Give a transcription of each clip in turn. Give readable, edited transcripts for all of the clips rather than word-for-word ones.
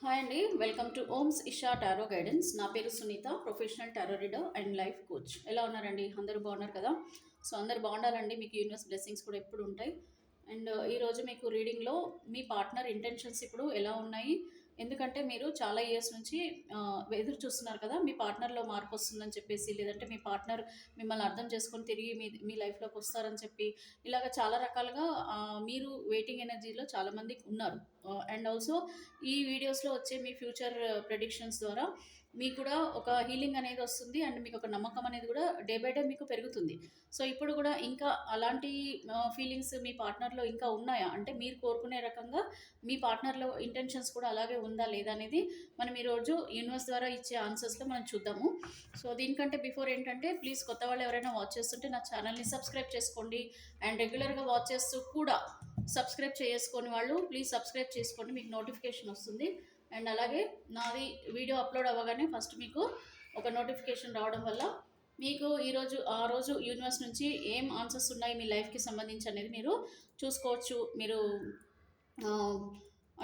Hi అండి, welcome to Om's Isha tarot guidance. నా పేరు Sunitha, professional tarot reader and life coach. ఎలా ఉన్నారండి? అందరూ బాగున్నారు కదా? సో అందరూ బాగుండాలండి. మీకు యూనివర్స్ బ్లెస్సింగ్స్ కూడా ఎప్పుడు ఉంటాయి. అండ్ ఈరోజు మీకు రీడింగ్లో మీ పార్ట్నర్ ఇంటెన్షన్స్ ఇప్పుడు ఎలా ఉన్నాయి, ఎందుకంటే మీరు చాలా ఇయర్స్ నుంచి ఎదురు చూస్తున్నారు కదా మీ పార్ట్నర్లో మార్పు వస్తుందని చెప్పేసి, లేదంటే మీ పార్ట్నర్ మిమ్మల్ని అర్థం చేసుకొని తిరిగి మీ మీ లైఫ్లోకి వస్తారని చెప్పి, ఇలాగ చాలా రకాలుగా మీరు వెయిటింగ్ ఎనర్జీలో చాలామంది ఉన్నారు. అండ్ ఆల్సో ఈ వీడియోస్లో వచ్చే మీ ఫ్యూచర్ ప్రెడిక్షన్స్ ద్వారా మీకు కూడా ఒక హీలింగ్ అనేది వస్తుంది. అండ్ మీకు ఒక నమ్మకం అనేది కూడా డే బై డే మీకు పెరుగుతుంది. సో ఇప్పుడు కూడా ఇంకా అలాంటి ఫీలింగ్స్ మీ పార్ట్నర్లో ఇంకా ఉన్నాయా, అంటే మీరు కోరుకునే రకంగా మీ పార్ట్నర్లో ఇంటెన్షన్స్ కూడా అలాగే ఉందా లేదా అనేది మనం ఈరోజు యూనివర్స్ ద్వారా ఇచ్చే ఆన్సర్స్లో మనం చూద్దాము. సో దీనికంటే బిఫోర్ ఏంటంటే, ప్లీజ్ కొత్త వాళ్ళు ఎవరైనా వాచ్ చేస్తుంటే నా ఛానల్ని సబ్స్క్రైబ్ చేసుకోండి. అండ్ రెగ్యులర్గా వాచ్ చేస్తూ కూడా సబ్స్క్రైబ్ చేసుకొని వాళ్ళు ప్లీజ్ సబ్స్క్రైబ్ చేసుకోండి, మీకు నోటిఫికేషన్ వస్తుంది. అండ్ అలాగే నాది వీడియో అప్లోడ్ అవ్వగానే ఫస్ట్ మీకు ఒక నోటిఫికేషన్ రావడం వల్ల మీకు ఈరోజు ఆ రోజు యూనివర్స్ నుంచి ఏం ఆన్సర్స్ ఉన్నాయి మీ లైఫ్కి సంబంధించి అనేది మీరు చూసుకోవచ్చు. మీరు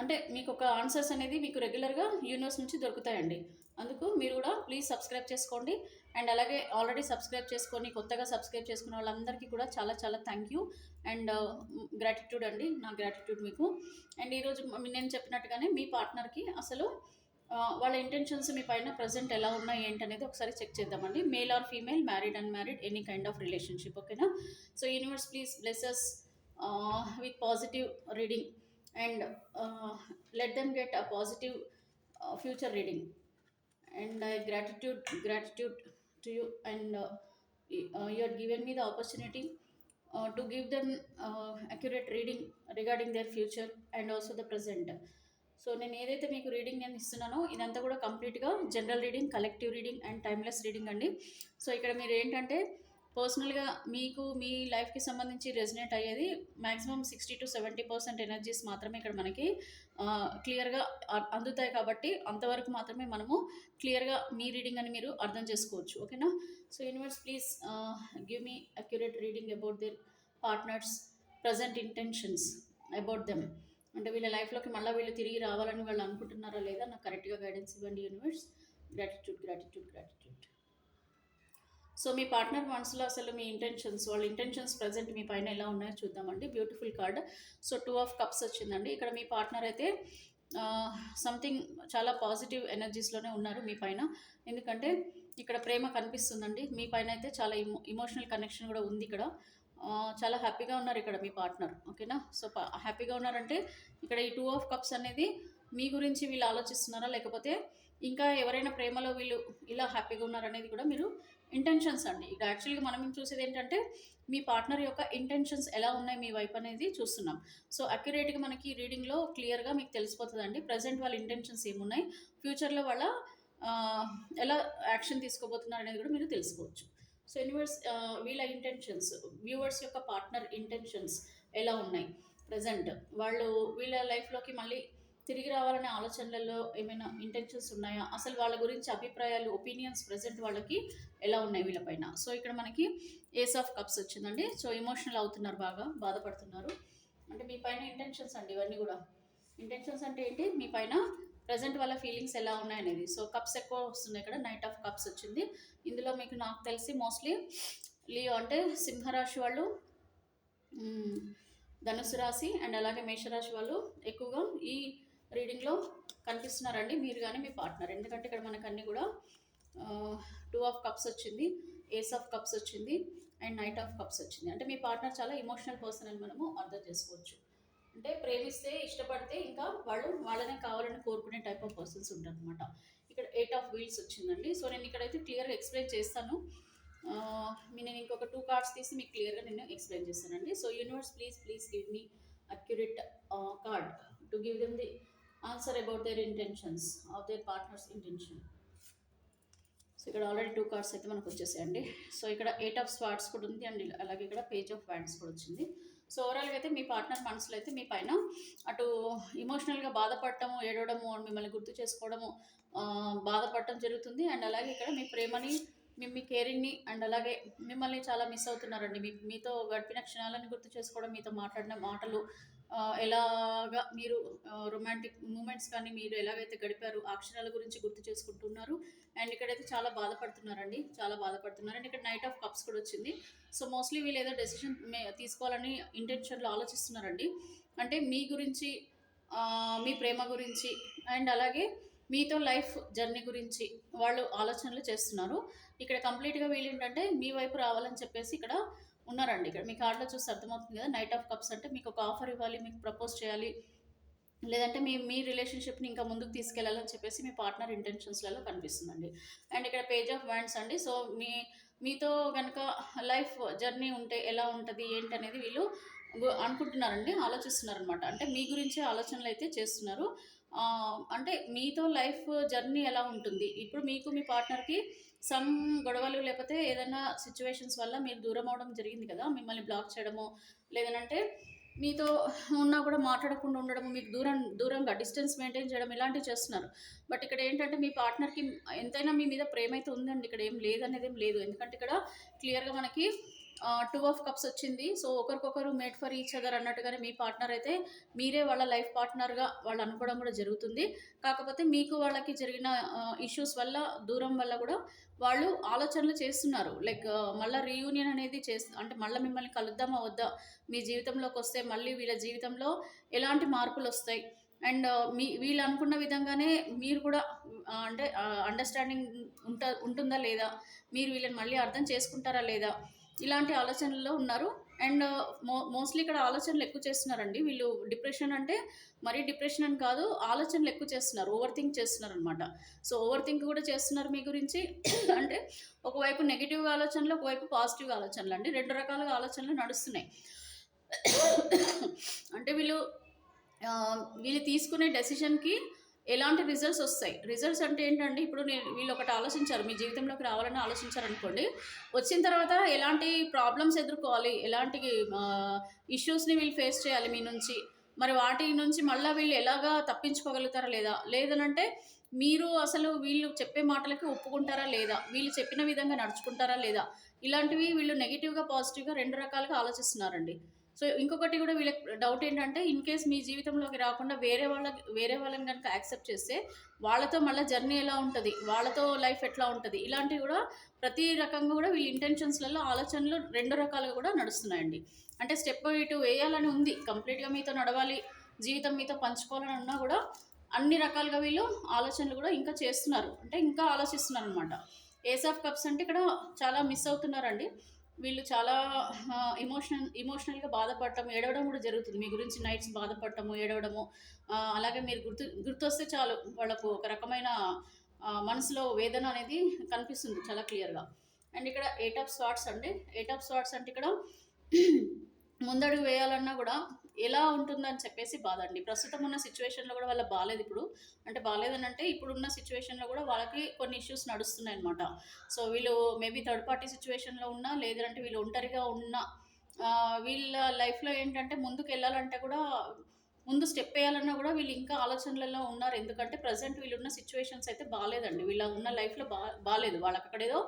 అంటే మీకు ఒక ఆన్సర్స్ అనేది మీకు రెగ్యులర్గా యూనివర్స్ నుంచి దొరుకుతాయండి. అందుకు మీరు కూడా ప్లీజ్ సబ్స్క్రైబ్ చేసుకోండి. అండ్ అలాగే ఆల్రెడీ సబ్స్క్రైబ్ చేసుకొని కొత్తగా సబ్స్క్రైబ్ చేసుకున్న వాళ్ళందరికీ కూడా చాలా చాలా థ్యాంక్ యూ అండ్ గ్రాటిట్యూడ్ అండి, నా గ్రాటిట్యూడ్ మీకు. అండ్ ఈరోజు నేను చెప్పినట్టుగానే మీ పార్ట్నర్కి అసలు వాళ్ళ ఇంటెన్షన్స్ మీ పైన ప్రజెంట్ ఎలా ఉన్నాయి ఏంటనేది ఒకసారి చెక్ చేద్దామండి. Male or female, married and married, any kind of relationship, ఓకేనా? So universe please bless with positive reading and let them get a positive future reading. And gratitude to you. And you had given me the opportunity to give them accurate reading regarding their future and also the present. So నేను ఏదైతే మీకు reading నేను ఇస్తున్నానో ఇదంతా కూడా కంప్లీట్గా general reading, collective reading and timeless reading అండి. So ఇక్కడ మీరు ఏంటంటే పర్సనల్గా మీకు మీ లైఫ్కి సంబంధించి రెజినేట్ అయ్యేది మ్యాక్సిమం 60-70% ఎనర్జీస్ మాత్రమే ఇక్కడ మనకి క్లియర్గా అందుతాయి. కాబట్టి అంతవరకు మాత్రమే మనము క్లియర్గా మీ రీడింగ్ అని మీరు అర్థం చేసుకోవచ్చు, ఓకేనా? So universe please give me accurate reading about their partners present intentions about them. అంటే వీళ్ళ లైఫ్లోకి మళ్ళీ వీళ్ళు తిరిగి రావాలని వాళ్ళు అనుకుంటున్నారా లేదా, నాకు కరెక్ట్గా గైడెన్స్ ఇవ్వండి యూనివర్స్. గ్రాటిట్యూడ్. సో మీ పార్ట్నర్ మనసులో అసలు మీ ఇంటెన్షన్స్, వాళ్ళ ఇంటెన్షన్స్ ప్రజెంట్ మీ పైన ఎలా ఉన్నాయో చూద్దామండి. Beautiful card. So 2 of cups వచ్చిందండి. ఇక్కడ మీ పార్ట్నర్ అయితే సంథింగ్ చాలా పాజిటివ్ ఎనర్జీస్లోనే ఉన్నారు మీ పైన. ఎందుకంటే ఇక్కడ ప్రేమ కనిపిస్తుందండి మీ పైన. అయితే చాలా ఇమోషనల్ కనెక్షన్ కూడా ఉంది ఇక్కడ. చాలా హ్యాపీగా ఉన్నారు ఇక్కడ మీ పార్ట్నర్, ఓకేనా? సో హ్యాపీగా ఉన్నారంటే ఇక్కడ ఈ 2 ఆఫ్ కప్స్ అనేది మీ గురించి వీళ్ళు ఆలోచిస్తున్నారా, లేకపోతే ఇంకా ఎవరైనా ప్రేమలో వీళ్ళు ఇలా హ్యాపీగా ఉన్నారనేది కూడా మీరు ఇంటెన్షన్స్ అండి. ఇక్కడ యాక్చువల్గా మనం చూసేది ఏంటంటే మీ పార్ట్నర్ యొక్క ఇంటెన్షన్స్ ఎలా ఉన్నాయి మీ వైపు అనేది చూస్తున్నాం. సో అక్యురేట్గా మనకి రీడింగ్లో క్లియర్గా మీకు తెలిసిపోతుందండి ప్రజెంట్ వాళ్ళ ఇంటెన్షన్స్ ఏమున్నాయి, ఫ్యూచర్లో వాళ్ళ ఎలా యాక్షన్ తీసుకోబోతున్నారు అనేది కూడా మీరు తెలుసుకోవచ్చు. సో యూనివర్స్ వీళ్ళ ఇంటెన్షన్స్, వ్యూవర్స్ యొక్క పార్ట్నర్ ఇంటెన్షన్స్ ఎలా ఉన్నాయి ప్రజెంట్, వాళ్ళు వీళ్ళ లైఫ్లోకి మళ్ళీ తిరిగి రావాలనే ఆలోచనలలో ఏమైనా ఇంటెన్షన్స్ ఉన్నాయా, అసలు వాళ్ళ గురించి అభిప్రాయాలు, ఒపీనియన్స్ ప్రజెంట్ వాళ్ళకి ఎలా ఉన్నాయి వీళ్ళపైన. సో ఇక్కడ మనకి ఏస్ ఆఫ్ కప్స్ వచ్చిందండి. సో ఎమోషనల్ అవుతున్నారు, బాగా బాధపడుతున్నారు. అంటే మీ పైన ఇంటెన్షన్స్ అండి ఇవన్నీ కూడా. ఇంటెన్షన్స్ అంటే ఏంటి, మీ పైన ప్రజెంట్ వాళ్ళ ఫీలింగ్స్ ఎలా ఉన్నాయనేది. సో కప్స్ ఎక్కువ వస్తున్నాయి ఇక్కడ. నైట్ ఆఫ్ కప్స్ వచ్చింది. ఇందులో మీకు నాకు తెలిసి మోస్ట్లీ లియో అంటే సింహరాశి వాళ్ళు, ధనుసు రాశి అండ్ అలాగే మేషరాశి వాళ్ళు ఎక్కువగా ఈ రీడింగ్లో కనిపిస్తున్నారండి, మీరు కానీ మీ పార్ట్నర్. ఎందుకంటే ఇక్కడ మనకు అన్నీ కూడా 2 ఆఫ్ కప్స్ వచ్చింది, ఏస్ ఆఫ్ కప్స్ వచ్చింది అండ్ నైట్ ఆఫ్ కప్స్ వచ్చింది. అంటే మీ పార్ట్నర్ చాలా ఇమోషనల్ పర్సన్ అని మనము అర్థం చేసుకోవచ్చు. అంటే ప్రేమిస్తే, ఇష్టపడితే ఇంకా వాళ్ళనే కావాలని కోరుకునే టైప్ ఆఫ్ పర్సన్స్ ఉంటారు అనమాట. ఇక్కడ 8 ఆఫ్ వీల్స్ వచ్చిందండి. సో నేను ఇక్కడైతే క్లియర్గా ఎక్స్ప్లెయిన్ చేస్తాను. నేను ఇంకొక 2 కార్డ్స్ తీసి మీకు క్లియర్గా నేను ఎక్స్ప్లెయిన్ చేస్తానండి. So universe please give me accurate card to give them the answer about their intentions of their partners intention. So ఇక్కడ ఆల్రెడీ 2 కార్డ్స్ అయితే మనకు వచ్చేసాయండి. సో ఇక్కడ 8 ఆఫ్ స్వార్డ్స్ కూడా ఉంది అండ్ అలాగే ఇక్కడ పేజ్ ఆఫ్ వ్యాండ్స్ కూడా వచ్చింది. సో ఓవరాల్గా అయితే మీ పార్ట్నర్ మనసులో అయితే మీ పైన అటు ఇమోషనల్గా బాధపడటము, ఏడవడము, మిమ్మల్ని గుర్తు చేసుకోవడము, బాధపడటం జరుగుతుంది. అండ్ అలాగే ఇక్కడ మీ ప్రేమని, మీ కేరింగ్ని అండ్ అలాగే మిమ్మల్ని చాలా మిస్ అవుతున్నారండి. మీతో గడిపిన క్షణాలను గుర్తు చేసుకోవడం, మీతో మాట్లాడిన మాటలు, ఎలాగా మీరు రొమాంటిక్ మూమెంట్స్ కానీ మీరు ఎలాగైతే గడిపారు ఆ క్షణాల గురించి గుర్తు చేసుకుంటున్నారు. అండ్ ఇక్కడైతే చాలా బాధపడుతున్నారండి, చాలా బాధపడుతున్నారు. అండ్ ఇక్కడ నైట్ ఆఫ్ కప్స్ కూడా వచ్చింది. సో మోస్ట్లీ వీళ్ళు ఏదో డెసిషన్ తీసుకోవాలని ఇంటెన్షన్లో ఆలోచిస్తున్నారండి. అంటే మీ గురించి, మీ ప్రేమ గురించి, అండ్ అలాగే మీతో లైఫ్ జర్నీ గురించి వాళ్ళు ఆలోచనలు చేస్తున్నారు. ఇక్కడ కంప్లీట్గా వీళ్ళు ఏంటంటే మీ వైపు రావాలని చెప్పేసి ఇక్కడ ఉన్నారండి. ఇక్కడ మీ కార్డులో చూసి అర్థమవుతుంది కదా, నైట్ ఆఫ్ కప్స్ అంటే మీకు ఒక ఆఫర్ ఇవ్వాలి, మీకు ప్రపోజ్ చేయాలి, లేదంటే మీ మీ రిలేషన్షిప్ని ఇంకా ముందుకు తీసుకెళ్లాలని చెప్పేసి మీ పార్ట్నర్ ఇంటెన్షన్స్లలో కనిపిస్తుందండి. అండ్ ఇక్కడ పేజ్ ఆఫ్ వ్యాండ్స్ అండి. సో మీతో కనుక లైఫ్ జర్నీ ఉంటే ఎలా ఉంటుంది ఏంటనేది వీళ్ళు అనుకుంటున్నారండి, ఆలోచిస్తున్నారనమాట. అంటే మీ గురించే ఆలోచనలు అయితే చేస్తున్నారు. అంటే మీతో లైఫ్ జర్నీ ఎలా ఉంటుంది, ఇప్పుడు మీకు మీ పార్ట్నర్కి సమ్ గొడవలు లేకపోతే ఏదైనా సిచ్యువేషన్స్ వల్ల మీరు దూరం అవడం జరిగింది కదా, మిమ్మల్ని బ్లాక్ చేయడము, లేదనంటే మీతో ఉన్నా కూడా మాట్లాడకుండా ఉండడం, మీకు దూరంగా డిస్టెన్స్ మెయింటైన్ చేయడం, ఇలాంటివి చేస్తున్నారు. బట్ ఇక్కడ ఏంటంటే మీ పార్ట్నర్కి ఎంతైనా మీ మీద ప్రేమ అయితే ఉందండి, ఇక్కడ ఏం లేదనేది ఏం లేదు. ఎందుకంటే ఇక్కడ క్లియర్గా మనకి 2 ఆఫ్ కప్స్ వచ్చింది. సో ఒకరికొకరు మేడ్ ఫర్ ఈచ్ అదర్ అన్నట్టుగానే మీ పార్ట్నర్ అయితే మీరే వాళ్ళ లైఫ్ పార్ట్నర్గా వాళ్ళు అనుకోవడం కూడా జరుగుతుంది. కాకపోతే మీకు వాళ్ళకి జరిగిన ఇష్యూస్ వల్ల, దూరం వల్ల కూడా వాళ్ళు ఆలోచనలు చేస్తున్నారు. లైక్ మళ్ళీ రీయూనియన్ అనేది అంటే మళ్ళీ మిమ్మల్ని కలుద్దామా వద్దా, మీ జీవితంలోకి వస్తే మళ్ళీ వీళ్ళ జీవితంలో ఎలాంటి మార్పులు వస్తాయి, అండ్ వీళ్ళు అనుకున్న విధంగానే మీరు కూడా అంటే అండర్స్టాండింగ్ ఉంటుందా లేదా, మీరు వీళ్ళని మళ్ళీ అర్థం చేసుకుంటారా లేదా, ఇలాంటి ఆలోచనల్లో ఉన్నారు. అండ్ మోస్ట్లీ ఇక్కడ ఆలోచనలు ఎక్కువ చేస్తున్నారండి వీళ్ళు. డిప్రెషన్ అంటే మరీ డిప్రెషన్ అని కాదు, ఆలోచనలు ఎక్కువ చేస్తున్నారు, ఓవర్ థింక్ చేస్తున్నారు అనమాట. సో ఓవర్ థింక్ కూడా చేస్తున్నారు మీ గురించి. అంటే ఒకవైపు నెగిటివ్ ఆలోచనలు, ఒకవైపు పాజిటివ్ ఆలోచనలు అండి, 2 రకాలుగా ఆలోచనలు నడుస్తున్నాయి. అంటే వీళ్ళు తీసుకునే డెసిషన్కి ఎలాంటి రిజల్ట్స్ వస్తాయి. రిజల్ట్స్ అంటే ఏంటంటే ఇప్పుడు వీళ్ళు ఒకటి ఆలోచించారు, మీ జీవితంలోకి రావాలని ఆలోచించారు అనుకోండి, వచ్చిన తర్వాత ఎలాంటి ప్రాబ్లమ్స్ ఎదుర్కోవాలి, ఎలాంటి ఇష్యూస్ని వీళ్ళు ఫేస్ చేయాలి మీ నుంచి, మరి వాటి నుంచి మళ్ళీ వీళ్ళు ఎలాగా తప్పించుకోగలుగుతారా లేదా, లేదనంటే మీరు అసలు వీళ్ళు చెప్పే మాటలకి ఒప్పుకుంటారా లేదా, వీళ్ళు చెప్పిన విధంగా నడుచుకుంటారా లేదా, ఇలాంటివి వీళ్ళు నెగిటివ్గా పాజిటివ్గా 2 రకాలుగా ఆలోచిస్తున్నారండి. సో ఇంకొకటి కూడా వీళ్ళకి డౌట్ ఏంటంటే, ఇన్ కేస్ మీ జీవితంలోకి రాకుండా వేరే వాళ్ళని కనుక యాక్సెప్ట్ చేస్తే వాళ్ళతో మళ్ళీ జర్నీ ఎలా ఉంటుంది, వాళ్ళతో లైఫ్ ఎట్లా ఉంటుంది, ఇలాంటివి కూడా ప్రతి రకంగా కూడా వీళ్ళ ఇంటెన్షన్స్లలో ఆలోచనలు 2 రకాలుగా కూడా నడుస్తున్నాయండి. అంటే స్టెప్ ఇటు వేయాలని ఉంది, కంప్లీట్గా మీతో నడవాలి, జీవితం మీతో పంచుకోవాలని ఉన్నా కూడా అన్ని రకాలుగా వీళ్ళు ఆలోచనలు కూడా ఇంకా చేస్తున్నారు, అంటే ఇంకా ఆలోచిస్తున్నారు అనమాట. ఏస్ ఆఫ్ కప్స్ అంటే ఇక్కడ చాలా మిస్ అవుతున్నారండి వీళ్ళు. చాలా ఎమోషనల్గా బాధపడటం, ఏడవడం కూడా జరుగుతుంది మీ గురించి. నైట్స్ బాధపడటము, ఏడవడము, అలాగే మీరు గుర్తొస్తే చాలు వాళ్ళకు ఒక రకమైన మనసులో వేదన అనేది కనిపిస్తుంది చాలా క్లియర్గా. అండ్ ఇక్కడ 8 ఆఫ్ స్వార్డ్స్ అండి. 8 ఆఫ్ స్వార్డ్స్ అంటే ఇక్కడ ముందడుగు వేయాలన్నా కూడా ఎలా ఉంటుందని చెప్పేసి బాధ అండి. ప్రస్తుతం ఉన్న సిచ్యువేషన్లో కూడా వాళ్ళ బాగాలేదు ఇప్పుడు. అంటే బాగాలేదని అంటే ఇప్పుడున్న సిచ్యువేషన్లో కూడా వాళ్ళకి కొన్ని ఇష్యూస్ నడుస్తున్నాయి అనమాట. సో వీళ్ళు మేబీ థర్డ్ పార్టీ సిచ్యువేషన్లో ఉన్నా, లేదంటే వీళ్ళు ఒంటరిగా ఉన్నా, వీళ్ళ లైఫ్లో ఏంటంటే ముందుకు వెళ్ళాలంటే కూడా, ముందు స్టెప్ వేయాలన్నా కూడా వీళ్ళు ఇంకా ఆలోచనలలో ఉన్నారు. ఎందుకంటే ప్రజెంట్ వీళ్ళున్న సిచ్యువేషన్స్ అయితే బాగాలేదండి, వీళ్ళ ఉన్న లైఫ్లో బాగాలేదు. వాళ్ళకి అక్కడ ఏదో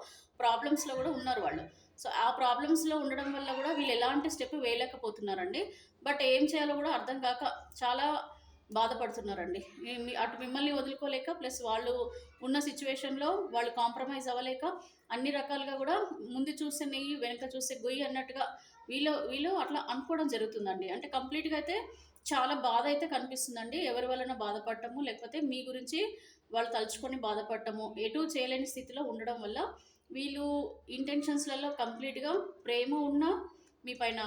ప్రాబ్లమ్స్లో కూడా ఉన్నారు వాళ్ళు. సో ఆ ప్రాబ్లమ్స్లో ఉండడం వల్ల కూడా వీళ్ళు ఎలాంటి స్టెప్ వేయలేకపోతున్నారండి. బట్ ఏం చేయాలో కూడా అర్థం కాక చాలా బాధపడుతున్నారండి. అటు మిమ్మల్ని వదులుకోలేక, ప్లస్ వాళ్ళు ఉన్న సిచ్యువేషన్లో వాళ్ళు కాంప్రమైజ్ అవ్వలేక, అన్ని రకాలుగా కూడా ముందు చూస్తే నెయ్యి వెనక చూస్తే గొయ్యి అన్నట్టుగా వీళ్ళు అట్లా అనుకోవడం జరుగుతుందండి. అంటే కంప్లీట్గా అయితే చాలా బాధ అయితే కనిపిస్తుందండి. ఎవరి వలన బాధపడటము, లేకపోతే మీ గురించి వాళ్ళు తలుచుకొని బాధపడటము, ఎటు చేయలేని స్థితిలో ఉండడం వల్ల వీళ్ళు ఇంటెన్షన్స్లలో కంప్లీట్గా ప్రేమ ఉన్నా, మీ పైన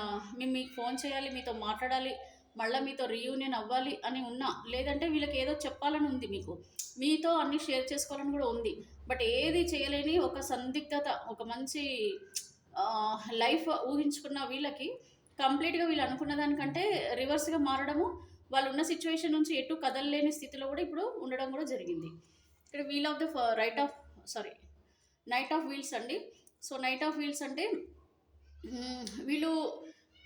మీకు ఫోన్ చేయాలి, మీతో మాట్లాడాలి, మళ్ళీ మీతో రీయూనియన్ అవ్వాలి అని ఉన్నా, లేదంటే వీళ్ళకి ఏదో చెప్పాలని ఉంది, మీతో అన్నీ షేర్ చేసుకోవాలని కూడా ఉంది. బట్ ఏది చేయలేని ఒక సందిగ్ధత, ఒక మంచి లైఫ్ ఊహించుకున్న వీళ్ళకి కంప్లీట్గా వీళ్ళు అనుకున్న దానికంటే రివర్స్గా మారడము, వాళ్ళు ఉన్న సిచ్యువేషన్ నుంచి ఎటు కదలలేని స్థితిలో కూడా ఇప్పుడు ఉండడం కూడా జరిగింది. ఇక్కడ wheel of the knight of wheels అండి. సో నైట్ ఆఫ్ వీల్స్ అంటే వీళ్ళు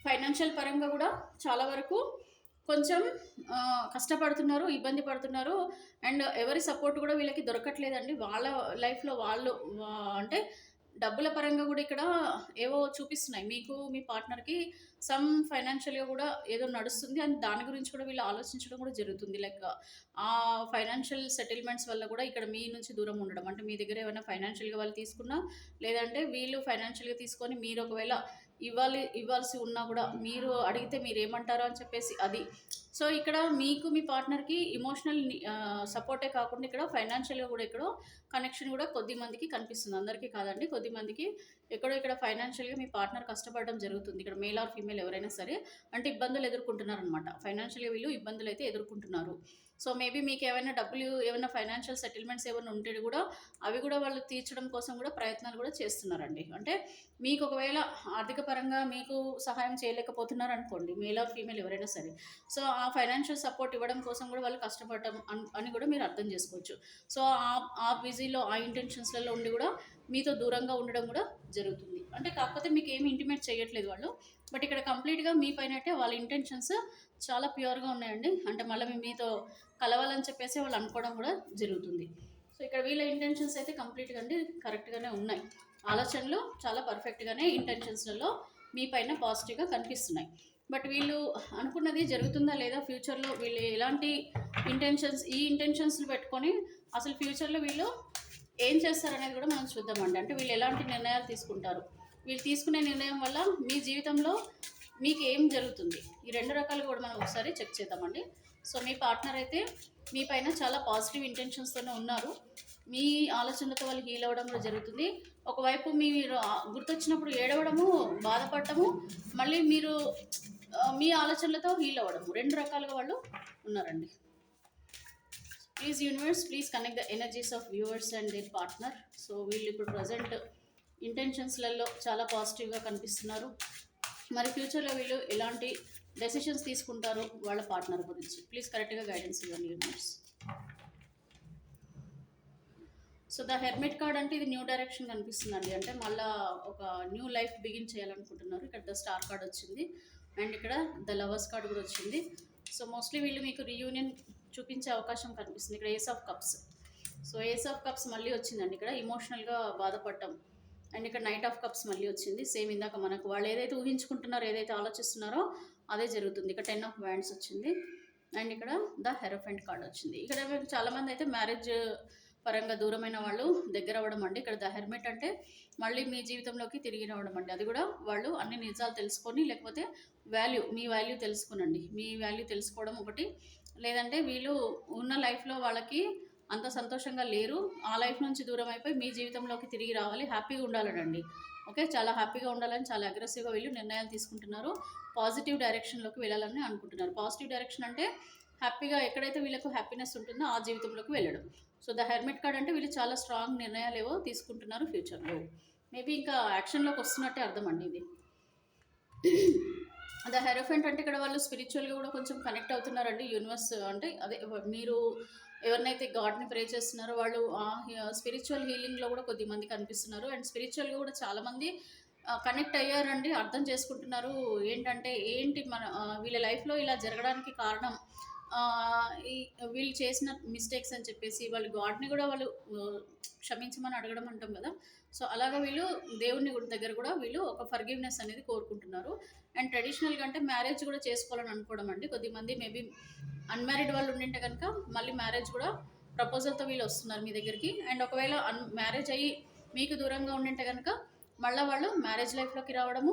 ఫైనాన్షియల్ పరంగా కూడా చాలా వరకు కొంచెం కష్టపడుతున్నారు, ఇబ్బంది పడుతున్నారు. అండ్ ఎవరి సపోర్ట్ కూడా వీళ్ళకి దొరకట్లేదండి. వాళ్ళ లైఫ్లో వాళ్ళు అంటే డబ్బుల పరంగా కూడా ఇక్కడ ఏవో చూపిస్తున్నాయి మీకు మీ పార్ట్నర్కి ఫైనాన్షియల్గా కూడా ఏదో నడుస్తుంది అండ్ దాని గురించి కూడా వీళ్ళు ఆలోచించడం కూడా జరుగుతుంది. లైక్ ఆ ఫైనాన్షియల్ సెటిల్మెంట్స్ వల్ల కూడా ఇక్కడ మీ నుంచి దూరం ఉండడం, అంటే మీ దగ్గర ఏమైనా ఫైనాన్షియల్గా వాళ్ళు తీసుకున్నా, లేదంటే వీళ్ళు ఫైనాన్షియల్గా తీసుకొని మీరు ఒకవేళ ఇవ్వాల్సి ఉన్నా కూడా మీరు అడిగితే మీరు ఏమంటారో అని చెప్పేసి అది. సో ఇక్కడ మీకు మీ పార్ట్నర్కి ఇమోషనల్ సపోర్టే కాకుండా ఇక్కడ ఫైనాన్షియల్గా కూడా ఎక్కడో కనెక్షన్ కూడా కొద్ది మందికి కనిపిస్తుంది. అందరికీ కాదండి, కొద్ది మందికి ఎక్కడో ఇక్కడ ఫైనాన్షియల్గా మీ పార్ట్నర్ కష్టపడడం జరుగుతుంది. ఇక్కడ మేల్ ఆర్ ఫీమేల్ ఎవరైనా సరే, అంటే ఇబ్బందులు ఎదుర్కొంటున్నారు అనమాట. ఫైనాన్షియల్గా వీళ్ళు ఇబ్బందులు అయితే ఎదుర్కొంటున్నారు. సో మేబీ మీకు ఏమైనా ఏమైనా ఫైనాన్షియల్ సెటిల్మెంట్స్ ఏమైనా ఉంటే కూడా అవి కూడా వాళ్ళు తీర్చడం కోసం కూడా ప్రయత్నాలు కూడా చేస్తున్నారండి. అంటే మీకు ఒకవేళ ఆర్థిక పరంగా మీకు సహాయం చేయలేకపోతున్నారు అనుకోండి, మేల్ ఆర్ ఫీమేల్ ఎవరైనా సరే, సో ఆ ఫైనాన్షియల్ సపోర్ట్ ఇవ్వడం కోసం కూడా వాళ్ళు కష్టపడటం అని కూడా మీరు అర్థం చేసుకోవచ్చు. సో ఆ బిజీలో ఆ ఇంటెన్షన్స్లలో ఉండి కూడా మీతో దూరంగా ఉండడం కూడా జరుగుతుంది. అంటే కాకపోతే మీకు ఏమి ఇంటిమేట్ చేయట్లేదు వాళ్ళు, బట్ ఇక్కడ కంప్లీట్గా మీ పైన అయితే వాళ్ళ ఇంటెన్షన్స్ చాలా ప్యూర్గా ఉన్నాయండి. అంటే మళ్ళీ మీతో కలవాలని చెప్పేసి వాళ్ళు అనుకోవడం కూడా జరుగుతుంది. సో ఇక్కడ వీళ్ళ ఇంటెన్షన్స్ అయితే కంప్లీట్గా అండి కరెక్ట్గానే ఉన్నాయి. ఆలోచనలు చాలా పర్ఫెక్ట్గానే ఇంటెన్షన్స్లలో మీ పైన పాజిటివ్గా కనిపిస్తున్నాయి. బట్ వీళ్ళు అనుకున్నది జరుగుతుందా లేదా, ఫ్యూచర్లో వీళ్ళు ఎలాంటి ఈ ఇంటెన్షన్స్ని పెట్టుకొని అసలు ఫ్యూచర్లో వీళ్ళు ఏం చేస్తారనేది కూడా మనం చూద్దామండి. అంటే వీళ్ళు ఎలాంటి నిర్ణయాలు తీసుకుంటారు, వీళ్ళు తీసుకునే నిర్ణయం వల్ల మీ జీవితంలో మీకు ఏం జరుగుతుంది, ఈ రెండు రకాలు కూడా మనం ఒకసారి చెక్ చేద్దామండి. సో మీ పార్ట్నర్ అయితే మీ పైన చాలా పాజిటివ్ ఇంటెన్షన్స్తోనే ఉన్నారు. మీ ఆలోచనలతో వాళ్ళు హీల్ అవ్వడం కూడా జరుగుతుంది. ఒకవైపు మీరు గుర్తొచ్చినప్పుడు ఏడవడము, బాధపడటము, మళ్ళీ మీరు మీ ఆలోచనలతో హీల్ అవ్వడము, రెండు రకాలుగా వాళ్ళు ఉన్నారండి. Please universe, please connect the energies of viewers and their partner. So వీళ్ళు ఇప్పుడు ప్రజెంట్ ఇంటెన్షన్స్లలో చాలా పాజిటివ్గా కనిపిస్తున్నారు. మరి ఫ్యూచర్లో వీళ్ళు ఎలాంటి డెసిషన్స్ తీసుకుంటారు వాళ్ళ పార్ట్నర్ గురించి ప్లీజ్ కరెక్ట్గా గైడెన్స్ ఇవ్వండి universe. So the hermit card అంటే ఇది న్యూ డైరెక్షన్ కనిపిస్తుందండి. అంటే మళ్ళీ ఒక న్యూ లైఫ్ బిగిన్ చేయాలనుకుంటున్నారు. ఇక్కడ ద స్టార్ కార్డ్ వచ్చింది అండ్ ఇక్కడ ద లవర్స్ కార్డ్ కూడా వచ్చింది. సో మోస్ట్లీ వీళ్ళు మీకు రీయూనియన్ చూపించే అవకాశం కనిపిస్తుంది. ఇక్కడ ace of cups. So ace of cups మళ్ళీ వచ్చిందండి. ఇక్కడ ఇమోషనల్గా బాధపడటం. అండ్ ఇక్కడ నైట్ ఆఫ్ కప్స్ మళ్ళీ వచ్చింది. సేమ్ ఇందాక మనకు వాళ్ళు ఏదైతే ఊహించుకుంటున్నారో, ఏదైతే ఆలోచిస్తున్నారో అదే జరుగుతుంది. ఇక్కడ 10 ఆఫ్ వ్యాండ్స్ వచ్చింది అండ్ ఇక్కడ ద హెరోఫెంట్ కార్డ్ వచ్చింది. ఇక్కడ చాలామంది అయితే మ్యారేజ్ పరంగా దూరమైన వాళ్ళు దగ్గర అవ్వడం అండి. ఇక్కడ ద హెర్మిట్ అంటే మళ్ళీ మీ జీవితంలోకి తిరిగి రావడం అండి. అది కూడా వాళ్ళు అన్ని నిజాలు తెలుసుకొని, లేకపోతే మీ వాల్యూ తెలుసుకునండి. మీ వాల్యూ తెలుసుకోవడం ఒకటి, లేదంటే వీళ్ళు ఉన్న లైఫ్లో వాళ్ళకి అంత సంతోషంగా లేరు, ఆ లైఫ్ నుంచి దూరం అయిపోయి మీ జీవితంలోకి తిరిగి రావాలి, హ్యాపీగా ఉండాలనండి. ఓకే, చాలా హ్యాపీగా ఉండాలని చాలా అగ్రెసివ్గా వీళ్ళు నిర్ణయాలు తీసుకుంటున్నారు. పాజిటివ్ డైరెక్షన్లోకి వెళ్ళాలని అనుకుంటున్నారు. పాజిటివ్ డైరెక్షన్ అంటే హ్యాపీగా ఎక్కడైతే వీళ్ళకు హ్యాపీనెస్ ఉంటుందో ఆ జీవితంలోకి వెళ్ళడం. సో ద హెర్మిట్ కార్డ్ అంటే వీళ్ళు చాలా స్ట్రాంగ్ నిర్ణయాలు ఏవో తీసుకుంటున్నారు ఫ్యూచర్లో. మేబీ ఇంకా యాక్షన్లోకి వస్తున్నట్టే అర్థం అండి ఇది. ద హెరోఫెంట్ అంటే ఇక్కడ వాళ్ళు స్పిరిచువల్గా కూడా కొంచెం కనెక్ట్ అవుతున్నారండి. యూనివర్స్ అంటే అదే మీరు ఎవరినైతే గాడ్ని ప్రే చేస్తున్నారో వాళ్ళు స్పిరిచువల్ హీలింగ్లో కూడా కొద్దిమంది కనిపిస్తున్నారు. అండ్ స్పిరిచువల్గా కూడా చాలామంది కనెక్ట్ అయ్యారండి, అర్థం చేసుకుంటున్నారు. ఏంటి మన వీళ్ళ లైఫ్లో ఇలా జరగడానికి కారణం వీళ్ళు చేసిన మిస్టేక్స్ అని చెప్పేసి వాళ్ళు గాడ్ని కూడా వాళ్ళు క్షమించమని అడగడం అంటాం కదా. సో అలాగా వీళ్ళు దేవుని దగ్గర కూడా వీళ్ళు ఒక ఫర్గివ్నెస్ అనేది కోరుకుంటున్నారు. అండ్ ట్రెడిషనల్గా అంటే మ్యారేజ్ కూడా చేసుకోవాలని అనుకోవడం అండి. కొద్దిమంది మేబీ అన్మ్యారీడ్ వాళ్ళు ఉండింటే కనుక మళ్ళీ మ్యారేజ్ కూడా ప్రపోజల్తో వీళ్ళు వస్తున్నారు మీ దగ్గరికి. అండ్ ఒకవేళ మ్యారేజ్ అయ్యి మీకు దూరంగా ఉండింటే కనుక మళ్ళీ వాళ్ళు మ్యారేజ్ లైఫ్లోకి రావడము,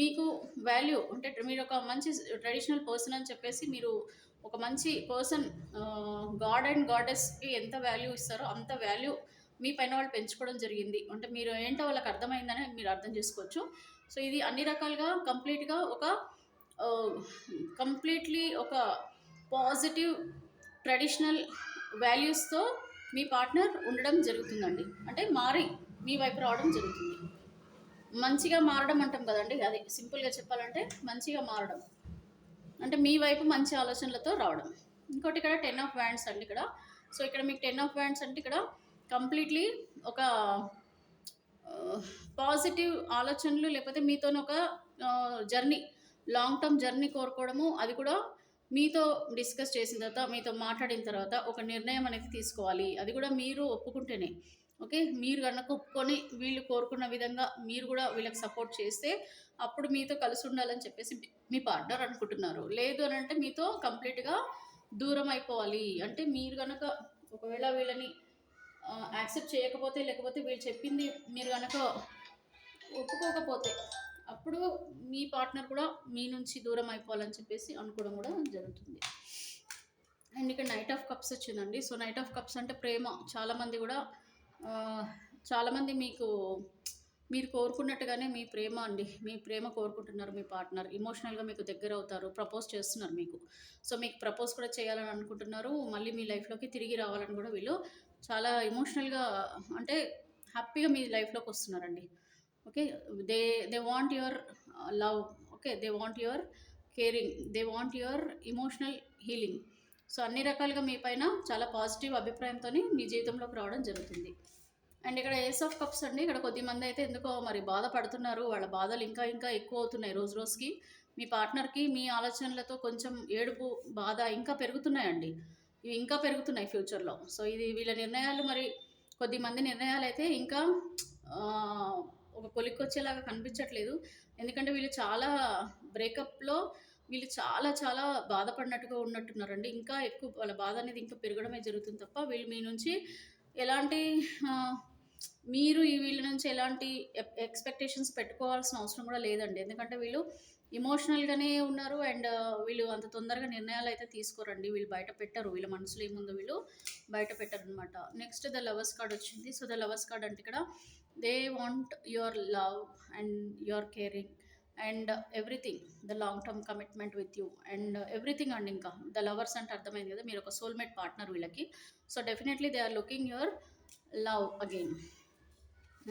మీకు వాల్యూ అంటే మీరు ఒక మంచి ట్రెడిషనల్ పర్సన్ అని చెప్పేసి మీరు ఒక మంచి పర్సన్, గాడ్ అండ్ గాడెస్కి ఎంత వాల్యూ ఇస్తారో అంత వాల్యూ మీ పైన వాళ్ళు పెంచుకోవడం జరిగింది. అంటే మీరు ఏంటో వాళ్ళకి అర్థమైందని మీరు అర్థం చేసుకోవచ్చు. సో ఇది అన్ని రకాలుగా కంప్లీట్గా కంప్లీట్లీ ఒక పాజిటివ్ ట్రెడిషనల్ వాల్యూస్తో మీ పార్ట్నర్ ఉండడం జరుగుతుందండి. అంటే మారి మీ వైపు రావడం జరుగుతుంది. మంచిగా మారడం అంటాం కదండి, అది సింపుల్గా చెప్పాలంటే మంచిగా మారడం అంటే మీ వైపు మంచి ఆలోచనలతో రావడం. ఇంకోటి ఇక్కడ 10 ఆఫ్ వ్యాండ్స్ అండి ఇక్కడ. సో ఇక్కడ మీకు 10 ఆఫ్ వ్యాండ్స్ అంటే ఇక్కడ కంప్లీట్లీ ఒక పాజిటివ్ ఆలోచనలు, లేకపోతే మీతో ఒక జర్నీ, లాంగ్ టర్మ్ జర్నీ కోరుకోవడము, అది కూడా మీతో డిస్కస్ చేసిన తర్వాత, మీతో మాట్లాడిన తర్వాత ఒక నిర్ణయం అనేది తీసుకోవాలి. అది కూడా మీరు ఒప్పుకుంటేనే. ఓకే, మీరు కనుక ఒప్పుకొని వీళ్ళు కోరుకున్న విధంగా మీరు కూడా వీళ్ళకి సపోర్ట్ చేస్తే అప్పుడు మీతో కలిసి ఉండాలని చెప్పేసి మీ పార్ట్నర్ అనుకుంటున్నారు. లేదు అని అంటే మీతో కంప్లీట్గా దూరం అయిపోవాలి అంటే మీరు కనుక ఒకవేళ వీళ్ళని యాక్సెప్ట్ చేయకపోతే, లేకపోతే వీళ్ళు చెప్పింది మీరు కనుక ఒప్పుకోకపోతే అప్పుడు మీ పార్ట్నర్ కూడా మీ నుంచి దూరం అయిపోవాలని చెప్పేసి అనుకోవడం కూడా జరుగుతుంది. అండ్ ఇక్కడ నైట్ ఆఫ్ కప్స్ వచ్చిందండి. సో నైట్ ఆఫ్ కప్స్ అంటే ప్రేమ. చాలామంది కూడా చాలామంది మీరు కోరుకున్నట్టుగానే మీ ప్రేమ అండి, మీ ప్రేమ కోరుకుంటున్నారు. మీ పార్ట్నర్ ఎమోషనల్గా మీకు దగ్గర అవుతారు, ప్రపోజ్ చేస్తున్నారు మీకు. సో మీకు ప్రపోజ్ కూడా చేయాలని అనుకుంటున్నారు, మళ్ళీ మీ లైఫ్లోకి తిరిగి రావాలని కూడా వీళ్ళు చాలా ఎమోషనల్గా అంటే హ్యాపీగా మీ లైఫ్లోకి వస్తున్నారండి. Okay, they they want your love. Okay, they want your caring, they want your emotional healing. So అన్ని రకాలుగా మీ పైన చాలా పాజిటివ్ అభిప్రాయంతో మీ జీవితంలోకి రావడం జరుగుతుంది. అండ్ ఇక్కడ ఏస్ ఆఫ్ కప్స్ అండి. ఇక్కడ కొద్దిమంది అయితే ఎందుకో మరి బాధపడుతున్నారు, వాళ్ళ బాధలు ఇంకా ఇంకా ఎక్కువ అవుతున్నాయి రోజు రోజుకి. మీ పార్ట్నర్కి మీ ఆలోచనలతో కొంచెం ఏడుపు, బాధ ఇంకా పెరుగుతున్నాయండి. ఇవి ఇంకా పెరుగుతున్నాయి ఫ్యూచర్లో. సో ఇది వీళ్ళ నిర్ణయాలు మరి కొద్దిమంది నిర్ణయాలు అయితే ఇంకా ఒక కొలిక్కొచ్చేలాగా కనిపించట్లేదు. ఎందుకంటే వీళ్ళు చాలా బ్రేకప్లో వీళ్ళు చాలా చాలా బాధపడినట్టుగా ఉన్నట్టున్నారండి. ఇంకా ఎక్కువ వాళ్ళ బాధ అనేది ఇంకా పెరగడమే జరుగుతుంది తప్ప వీళ్ళు మీ నుంచి ఎలాంటి మీరు వీళ్ళ నుంచి ఎలాంటి ఎక్స్పెక్టేషన్స్ పెట్టుకోవాల్సిన అవసరం కూడా లేదండి. ఎందుకంటే వీళ్ళు ఎమోషనల్గానే ఉన్నారు. అండ్ వీళ్ళు అంత తొందరగా నిర్ణయాలు అయితే తీసుకోరండి. వీళ్ళు బయట పెట్టరు, వీళ్ళ మనసులో ఏముందో వీళ్ళు బయట పెట్టరు అనమాట. నెక్స్ట్ ద లవర్స్ కార్డ్ వచ్చింది. సో ద లవర్స్ కార్డ్ అంటే ఇక్కడ they want your love and your caring and everything, the long term commitment with you and everything అండి. ఇంకా ద లవర్స్ అంటే అర్థమైంది కదా, మీరు ఒక సోల్మేట్ పార్ట్నర్ వీళ్ళకి. So definitely they are looking your love again.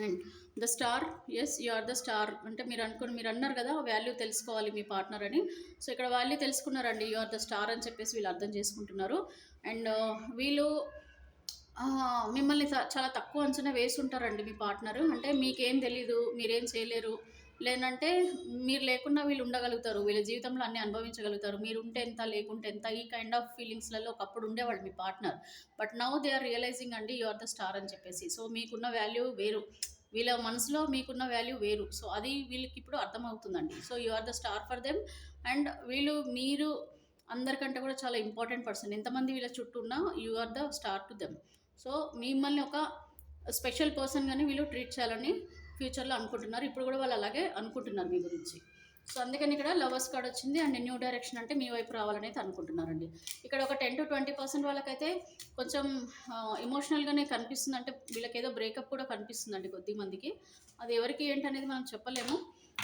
And the star, yes you are the star అంటే మీరు అన్నారు కదా వాల్యూ తెలుసుకోవాలి మీ పార్ట్నర్ అని. సో ఇక్కడ వాల్యూ తెలుసుకున్నారండి, యు ఆర్ ద స్టార్ అని చెప్పేసి వీళ్ళు అర్థం చేసుకుంటున్నారు. అండ్ వీళ్ళు మిమ్మల్ని చాలా తక్కువ అంచనా వేసి ఉంటారండి మీ పార్ట్నర్. అంటే మీకేం తెలీదు, మీరేం చేయలేరు, లేదంటే మీరు లేకున్నా వీళ్ళు ఉండగలుగుతారు, వీళ్ళ జీవితంలో అన్ని అనుభవించగలుగుతారు, మీరు ఉంటే ఎంత లేకుంటే ఎంత, ఈ కైండ్ ఆఫ్ ఫీలింగ్స్లలో ఒకప్పుడు ఉండేవాళ్ళు మీ partner. But now they are realising అండి యు ఆర్ ద స్టార్ అని చెప్పేసి. సో మీకున్న వాల్యూ వేరు, వీళ్ళ మనసులో మీకున్న వాల్యూ వేరు. సో అది వీళ్ళకి ఇప్పుడు అర్థమవుతుందండి. So you are the star for them. And మీరు అందరికంటే కూడా చాలా ఇంపార్టెంట్ పర్సన్. ఎంతమంది వీళ్ళ చుట్టూ ఉన్నా you are the star to them. So మిమ్మల్ని ఒక స్పెషల్ పర్సన్గానే వీళ్ళు ట్రీట్ చేయాలని ఫ్యూచర్లో అనుకుంటున్నారు. ఇప్పుడు కూడా వాళ్ళు అలాగే అనుకుంటున్నారు మీ గురించి. సో అందుకని ఇక్కడ లవర్స్ కార్డ్ వచ్చింది. అండ్ న్యూ డైరెక్షన్ అంటే మీ వైపు రావాలని అయితే అనుకుంటున్నారండి. ఇక్కడ ఒక 10 to 20% వాళ్ళకైతే కొంచెం ఎమోషనల్గానే కనిపిస్తుంది. అంటే వీళ్ళకి ఏదో బ్రేకప్ కూడా కనిపిస్తుందండి కొద్దిమందికి. అది ఎవరికి ఏంటనేది మనం చెప్పలేము,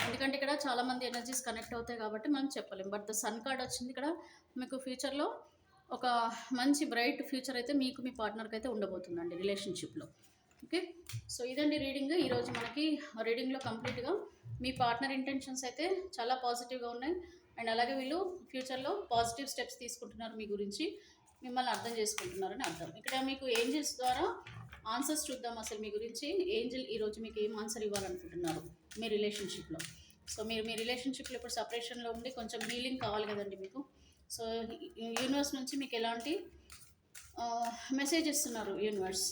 ఎందుకంటే ఇక్కడ చాలామంది ఎనర్జీస్ కనెక్ట్ అవుతాయి కాబట్టి మనం చెప్పలేము. బట్ ద సన్ కార్డ్ వచ్చింది. ఇక్కడ మీకు ఫ్యూచర్లో ఒక మంచి బ్రైట్ ఫ్యూచర్ అయితే మీకు మీ పార్ట్నర్కి అయితే ఉండబోతుందండి రిలేషన్షిప్లో. ఓకే, సో ఇదండి రీడింగ్. ఈరోజు మనకి రీడింగ్లో కంప్లీట్గా మీ పార్ట్నర్ ఇంటెన్షన్స్ అయితే చాలా పాజిటివ్గా ఉన్నాయి. అండ్ అలాగే వీళ్ళు ఫ్యూచర్లో పాజిటివ్ స్టెప్స్ తీసుకుంటున్నారు మీ గురించి, మిమ్మల్ని అర్థం చేసుకుంటున్నారని అర్థం. ఇక్కడ మీకు ఏంజల్స్ ద్వారా ఆన్సర్స్ చూద్దాం అసలు మీ గురించి. ఏంజల్ ఈరోజు మీకు ఏం ఆన్సర్ ఇవ్వాలనుకుంటున్నారు మీ రిలేషన్షిప్లో. సో మీరు మీ రిలేషన్షిప్లో ఇప్పుడు సపరేషన్లో ఉండి కొంచెం హీలింగ్ కావాలి కదండి మీకు. సో యూనివర్స్ నుంచి మీకు ఎలాంటి మెసేజ్ ఇస్తున్నారు యూనివర్స్,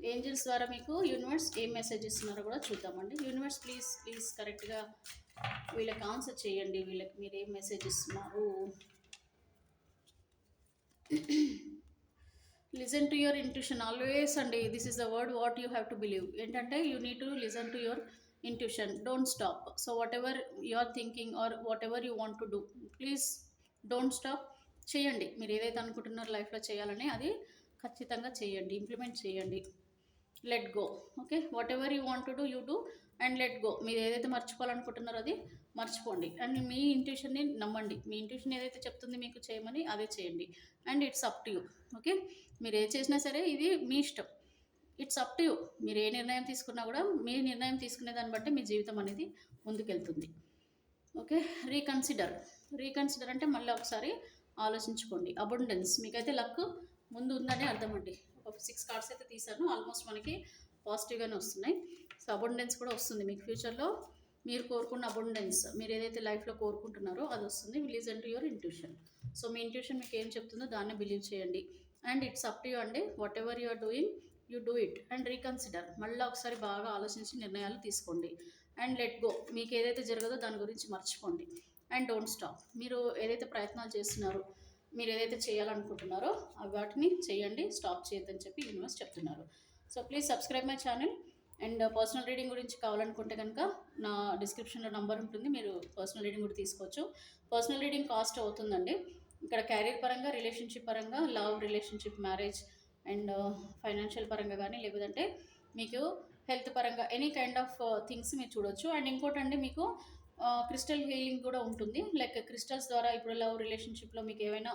ఏంజల్స్ ద్వారా మీకు యూనివర్స్ ఏం మెసేజ్ ఇస్తున్నారో కూడా చూద్దామండి. యూనివర్స్ ప్లీజ్ కరెక్ట్గా వీళ్ళకి ఆన్సర్ చేయండి. వీళ్ళకి మీరు ఏం మెసేజ్ ఇస్తున్నారు. Listen to your intuition always అండి. This is the word what you have to believe. ఏంటంటే you need to listen to your intuition, don't stop. So whatever you are thinking or whatever you want to do, please don't stop. చేయండి, మీరు ఏదైతే అనుకుంటున్నారో లైఫ్లో చేయాలని అది ఖచ్చితంగా చేయండి, ఇంప్లిమెంట్ చేయండి. Let go. Okay, what ever you want to do you do and let go. మీరు ఏదైతే మర్చిపోవాలనుకుంటున్నారో అది మర్చిపోండి. అండ్ మీ ఇంట్యూషన్ని నమ్మండి. మీ ఇంట్యూషన్ ఏదైతే చెప్తుంది మీకు చేయమని అదే చేయండి. And it's up to you. Okay, మీరు ఏ చేసినా సరే ఇది మీ ఇష్టం, ఇట్స్ అప్ టు యూ. మీరు ఏ నిర్ణయం తీసుకున్నా కూడా మీ నిర్ణయం తీసుకునే దాన్ని బట్టి మీ జీవితం అనేది ముందుకెళ్తుంది. ఓకే, రీకన్సిడర్ అంటే మళ్ళీ ఒకసారి ఆలోచించుకోండి. అబండెన్స్, మీకైతే లక్ ముందు ఉందని అర్థం అండి. ఒక 6 కార్డ్స్ అయితే తీసాను, ఆల్మోస్ట్ మనకి పాజిటివ్గానే వస్తున్నాయి. సో అబండెన్స్ కూడా వస్తుంది మీకు ఫ్యూచర్లో. మీరు కోరుకున్న అబండెన్స్, మీరు ఏదైతే లైఫ్లో కోరుకుంటున్నారో అది వస్తుంది. Listen to your intuition. So మీ ఇంట్యూషన్ మీకు ఏం చెప్తుందో దాన్ని బిలీవ్ చేయండి. And it's up to you అండి. Whatever you are doing you do it and reconsider. మళ్ళీ ఒకసారి బాగా ఆలోచించి నిర్ణయాలు తీసుకోండి. And let go. మీకు ఏదైతే జరగదో దాని గురించి మర్చిపోండి. And don't stop. మీరు ఏదైతే ప్రయత్నాలు చేస్తున్నారో, మీరు ఏదైతే చేయాలనుకుంటున్నారో వాటిని చేయండి. స్టాప్ చేయొద్దని చెప్పి యూనివర్స్ చెప్తున్నారు. So please subscribe my channel. And personal reading గురించి కావాలనుకుంటే కనుక నా డిస్క్రిప్షన్లో నంబర్ ఉంటుంది, మీరు పర్సనల్ రీడింగ్ కూడా తీసుకోవచ్చు. పర్సనల్ రీడింగ్ కాస్ట్ అవుతుందండి. ఇక్కడ క్యారియర్ పరంగా, రిలేషన్షిప్ పరంగా, love, relationship, marriage and financial పరంగా కానీ, లేకపోతే మీకు హెల్త్ పరంగా ఎనీ కైండ్ ఆఫ్ థింగ్స్ మీరు చూడొచ్చు. అండ్ ఇంకోటండి, మీకు క్రిస్టల్ హీలింగ్ కూడా ఉంటుంది. లైక్ క్రిస్టల్స్ ద్వారా ఇప్పుడు లవ్ రిలేషన్షిప్లో మీకు ఏవైనా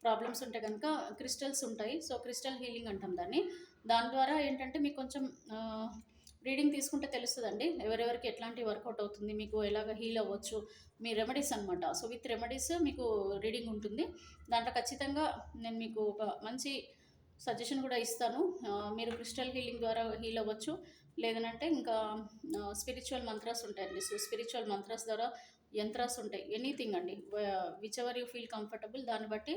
ప్రాబ్లమ్స్ ఉంటే కనుక క్రిస్టల్స్ ఉంటాయి. సో క్రిస్టల్ హీలింగ్ అంటాం దాన్ని. దాని ద్వారా ఏంటంటే మీకు కొంచెం రీడింగ్ తీసుకుంటే తెలుస్తుందండి ఎవరెవరికి ఎట్లాంటి వర్కౌట్ అవుతుంది, మీకు ఎలాగ హీల్ అవ్వచ్చు, మీ రెమెడీస్ అనమాట. సో విత్ రెమెడీస్ మీకు రీడింగ్ ఉంటుంది. దాంట్లో ఖచ్చితంగా నేను మీకు ఒక మంచి సజెషన్ కూడా ఇస్తాను. మీరు క్రిస్టల్ హీలింగ్ ద్వారా హీల్ అవ్వచ్చు. లేదనంటే ఇంకా స్పిరిచువల్ మంత్రాస్ ఉంటాయండి. సో స్పిరిచువల్ మంత్రాస్ ద్వారా యంత్రాస్ ఉంటాయి. ఎనీథింగ్ అండి, which ever you feel comfortable, దాన్ని బట్టి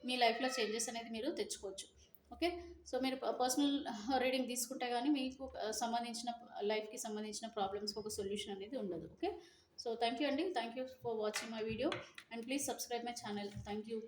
మీ లైఫ్లో చేంజెస్ అనేది మీరు తెచ్చుకోవచ్చు. ఓకే. సో మీరు పర్సనల్ రీడింగ్ తీసుకుంటే కానీ మీకు సంబంధించిన లైఫ్కి సంబంధించిన ప్రాబ్లమ్స్కి ఒక సొల్యూషన్ అనేది ఉండదు. ఓకే. సో థ్యాంక్ యూ అండి. Thank you for watching my video and please subscribe my channel. Thank you.